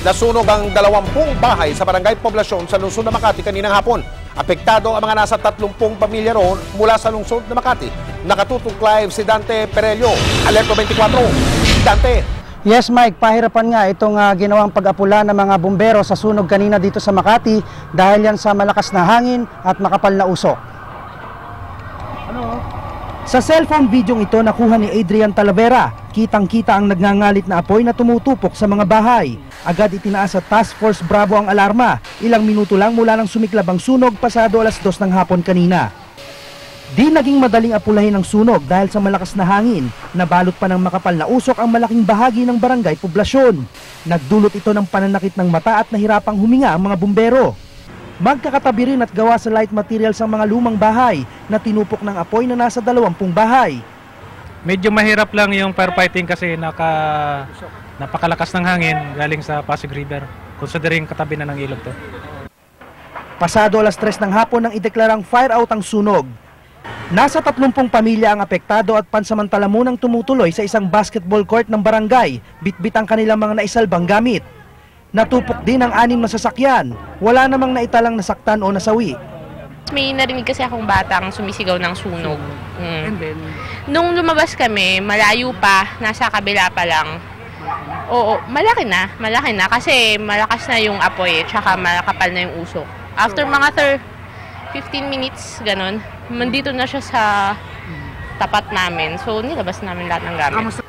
Nasunog ang 20 bahay sa barangay Poblasyon sa lungsod ng Makati kaninang hapon. Apektado ang mga nasa 30 pamilya roon mula sa lungsod ng Makati. Nakatutok live si Dante Perello. Alerto 24. Dante. Yes, Mike, pahirapan nga itong ginawang pag-apula ng mga bumbero sa sunog kanina dito sa Makati dahil yan sa malakas na hangin at makapal na usok. Sa cellphone video ito nakuha ni Adrian Talavera, kitang-kita ang nagngangalit na apoy na tumutupok sa mga bahay. Agad itinaas sa Task Force Bravo ang alarma, ilang minuto lang mula nang sumiklab ang sunog pasado alas 2 ng hapon kanina. Di naging madaling apulahin ang sunog dahil sa malakas na hangin, nabalot pa ng makapal na usok ang malaking bahagi ng barangay Poblasyon. Nagdulot ito ng pananakit ng mata at nahirapang huminga ang mga bumbero. Magkakatabi rin at gawa sa light materials ang mga lumang bahay na tinupok ng apoy na nasa 20 bahay. Medyo mahirap lang yung firefighting kasi napakalakas ng hangin galing sa Pasig River. Considering katabi na ng ilog to. Pasado alas 3 ng hapon nang ideklarang fire out ang sunog. Nasa 30 pamilya ang apektado at pansamantala munang tumutuloy sa isang basketball court ng barangay, bitbit ang kanilang mga naisalbang gamit. Natupok din ang 6 na sasakyan, wala namang naitalang nasaktan o nasawi. May narinig kasi akong batang sumisigaw ng sunog. And then, nung lumabas kami, malayo pa, nasa kabila pa lang. Oo, malaki na kasi malakas na yung apoy, tsaka malakapal na yung usok. After mga 15 minutes, ganun, mandito na siya sa tapat namin. So, nilabas namin lahat ng gamit.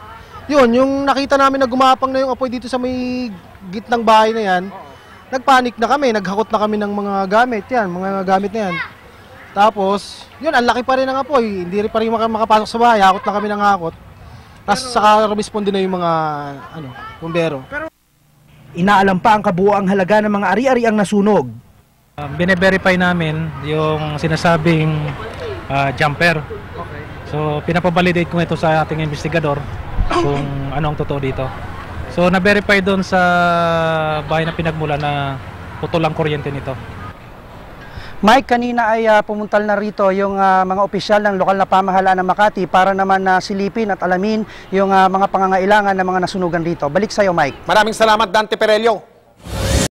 Yun, yung nakita namin na gumapang na yung apoy dito sa may gitnang bahay na yan, nagpanik na kami, naghakot na kami ng mga gamit na yan. Tapos, yun, ang laki pa rin ng apoy, hindi rin pa rin makapasok sa bahay, hakot na kami ng hakot. Tapos saka responde na yung mga bumbero. Inaalam pa ang kabuoang halaga ng mga ari-ari ang nasunog. Bine-verify namin yung sinasabing jumper. So, pinapabalidate ko ito sa ating investigador kung ano ang totoo dito. So, na-verify doon sa bahay na pinagmula na putol ang kuryente nito. Mike, kanina ay pumuntal na rito yung mga opisyal ng lokal na pamahalaan ng Makati para naman silipin at alamin yung mga pangangailangan ng mga nasunugan rito. Balik sa iyo, Mike. Maraming salamat, Dante Perello.